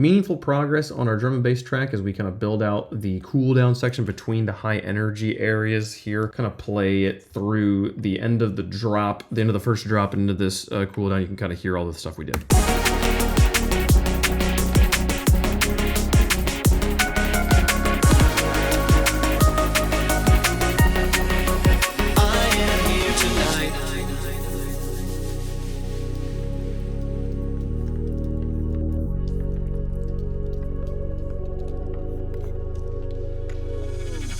meaningful progress on our drum and bass track as we kind of build out the cooldown section between the high energy areas here, kind of play it through the end of the drop, the end of the first drop into this cooldown. You can kind of hear all the stuff we did.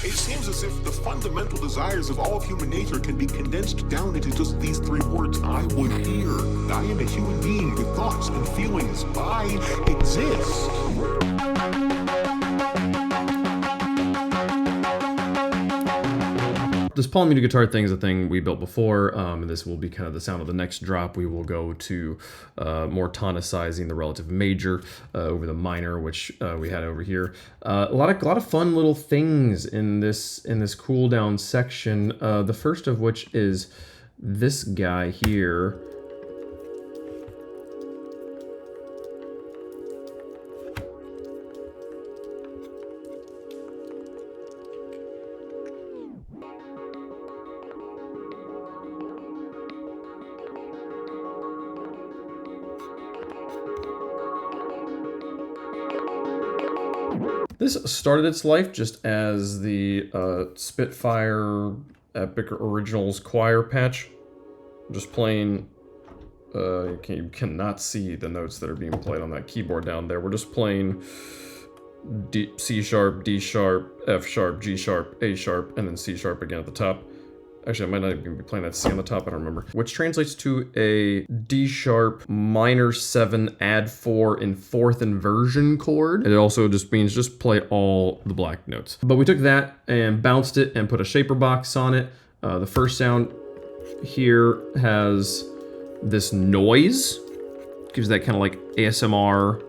It seems as if the fundamental desires of all of human nature can be condensed down into just these three words: I would hear. I am a human being with thoughts and feelings. I exist. This polymuted guitar thing is a thing we built before, and this will be kind of the sound of the next drop. We will go to more tonicizing the relative major over the minor, which we had over here. A lot of fun little things in this cooldown section. The first of which is this guy here. This started its life just as the Spitfire Epic Originals choir patch. Just playing, you cannot see the notes that are being played on that keyboard down there. We're just playing C sharp, D sharp, F sharp, G sharp, A sharp, and then C sharp again at the top. Actually, I might not even be playing that C on the top, I don't remember. Which translates to a D sharp minor 7 add 4 in 4th inversion chord. It also just means just play all the black notes. But we took that and bounced it and put a shaper box on it. The first sound here has this noise. Gives that kind of like ASMR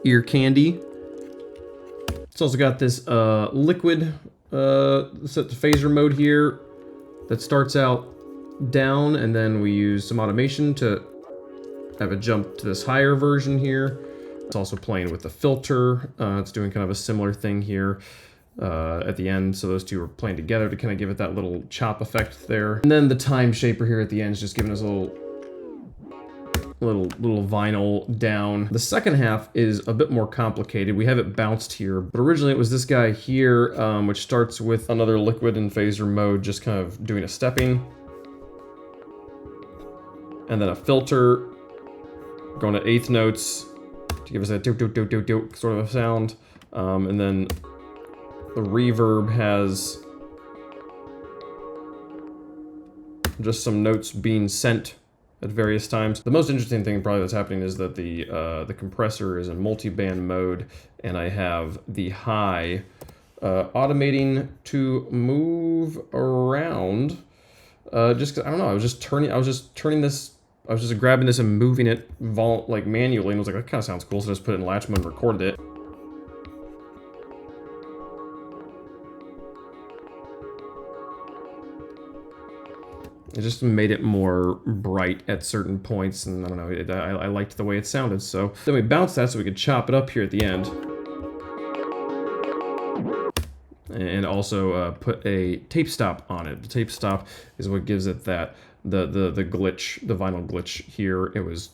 ear candy. It's also got this liquid set to phaser mode here. That starts out down, and then we use some automation to have a jump to this higher version here. It's also playing with the filter. It's doing kind of a similar thing here at the end. So those two are playing together to kind of give it that little chop effect there. And then the time shaper here at the end is just giving us a little vinyl down. The second half is a bit more complicated. We have it bounced here, but originally it was this guy here, which starts with another liquid in phaser mode, just kind of doing a stepping. And then a filter going to eighth notes to give us that do sort of a sound. And then the reverb has just some notes being sent at various times. The most interesting thing probably that's happening is that the compressor is in multi-band mode, and I have the high automating to move around. Just 'cause, I don't know, I was just grabbing this and moving it like manually, and I was like, that kind of sounds cool, so I just put it in latch mode and recorded it. It just made it more bright at certain points, and I don't know, I liked the way it sounded. So then we bounced that so we could chop it up here at the end. And also put a tape stop on it. The tape stop is what gives it that, the glitch, the vinyl glitch here. It was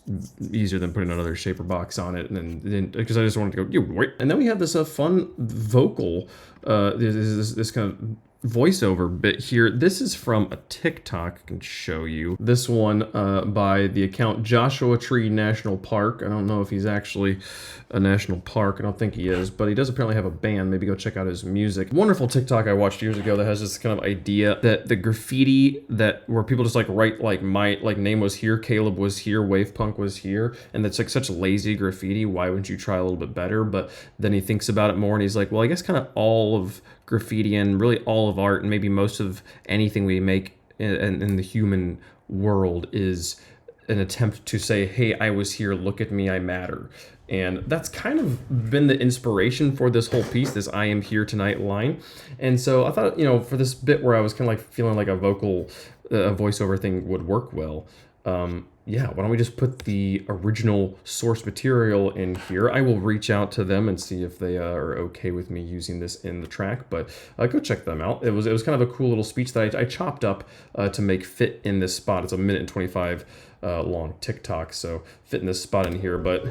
easier than putting another shaper box on it, and then because I just wanted to go, you wait. And then we have this fun vocal, this kind of voiceover bit here. This is from a TikTok I can show you. This one by the account Joshua Tree National Park. I don't know if he's actually a national park. I don't think he is, but he does apparently have a band. Maybe go check out his music. Wonderful TikTok I watched years ago that has this kind of idea that the graffiti where people just like write like my name was here, Caleb was here, Wave Punk was here, and that's like such lazy graffiti. Why wouldn't you try a little bit better? But then he thinks about it more and he's like, well, I guess kind of all of graffiti and really all of art and maybe most of anything we make in the human world is an attempt to say, hey, I was here, look at me, I matter. And that's kind of been the inspiration for this whole piece, this I am here tonight line. And so I thought, for this bit where I was kind of like feeling like a voiceover thing would work well. yeah, why don't we just put the original source material in here? I will reach out to them and see if they are okay with me using this in the track, but go check them out. It was kind of a cool little speech that I chopped up to make fit in this spot. It's a 1:25 long TikTok, so fit in this spot in here, but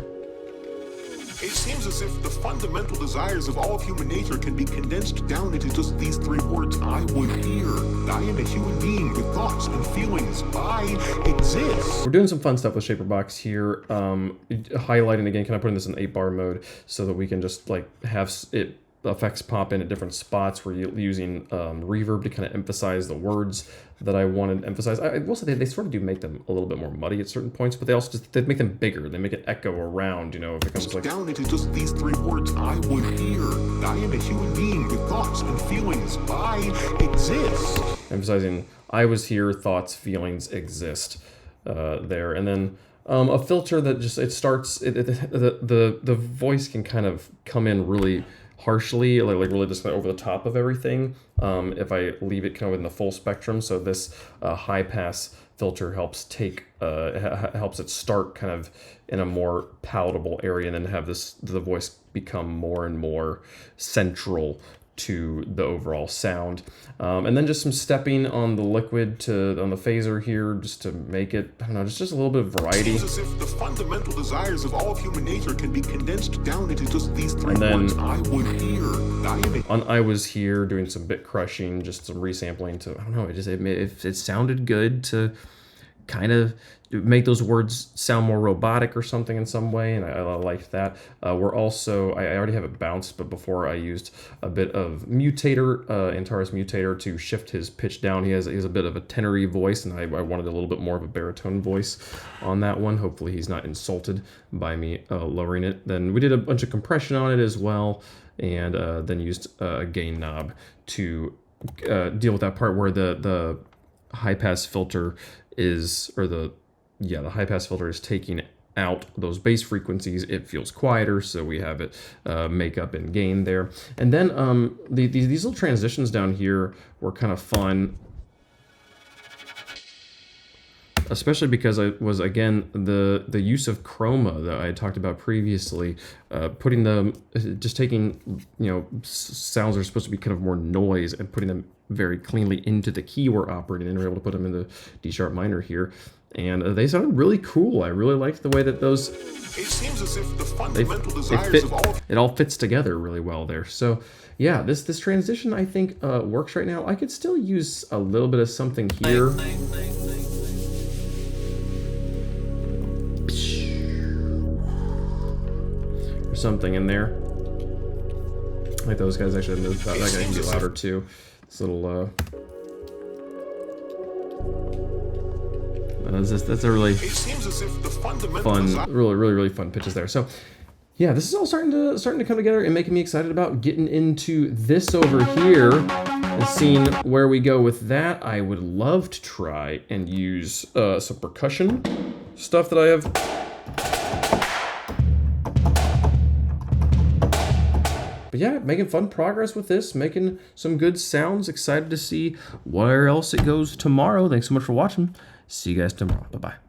It seems as if the fundamental desires of all of human nature can be condensed down into just these three words: I would hear. I am a human being with thoughts and feelings. I exist. We're doing some fun stuff with Shaperbox here. Highlighting again, can I put in this in 8-bar mode so that we can just like have it effects pop in at different spots. We're using reverb to kind of emphasize the words that I wanted to emphasize. I will say they sort of do make them a little bit more muddy at certain points, but they also they make them bigger. They make it echo around, you know, if it comes like down into just these three words: I would hear. I am a human being with thoughts and feelings. I exist. Emphasizing I was here, thoughts, feelings exist there. And then a filter that just, it starts, the voice can kind of come in really harshly, like really just over the top of everything if I leave it kind of in the full spectrum. So this high pass filter helps take helps it start kind of in a more palatable area, and then have the voice become more and more central to the overall sound. And then just some stepping on the liquid on the phaser here, just to make it, I don't know, just a little bit of variety. It seems as if the fundamental desires of all of human nature can be condensed down into just these three words: I would hear. On I was here, doing some bit crushing, just some resampling to, I don't know, it sounded good to kind of make those words sound more robotic or something in some way, and I liked that. We're also, I already have it bounced, but before I used a bit of mutator, Antares mutator, to shift his pitch down. He has a bit of a tenory voice, and I wanted a little bit more of a baritone voice on that one. Hopefully he's not insulted by me lowering it. Then we did a bunch of compression on it as well, and then used a gain knob to deal with that part where the high pass filter is, or the high pass filter is taking out those bass frequencies. It feels quieter, so we have it make up in gain there. And then these little transitions down here were kind of fun, especially because I was, again, the use of chroma that I had talked about previously, putting them, just taking, you know, sounds that are supposed to be kind of more noise and putting them very cleanly into the key we're operating in. We're able to put them in the D sharp minor here, and they sounded really cool. I really liked the way that those, it seems as if the fundamental desires of all, it all fits together really well there. So yeah, this transition I think works right now. I could still use a little bit of something here. Or something in there. Like those guys actually, that guy can be louder too. This little that's a really fun, really fun pitches there. So yeah, this is all starting to come together and making me excited about getting into this over here and seeing where we go with that. I would love to try and use some percussion stuff that I have. But yeah, making fun progress with this, making some good sounds. Excited to see where else it goes tomorrow. Thanks so much for watching. See you guys tomorrow. Bye-bye.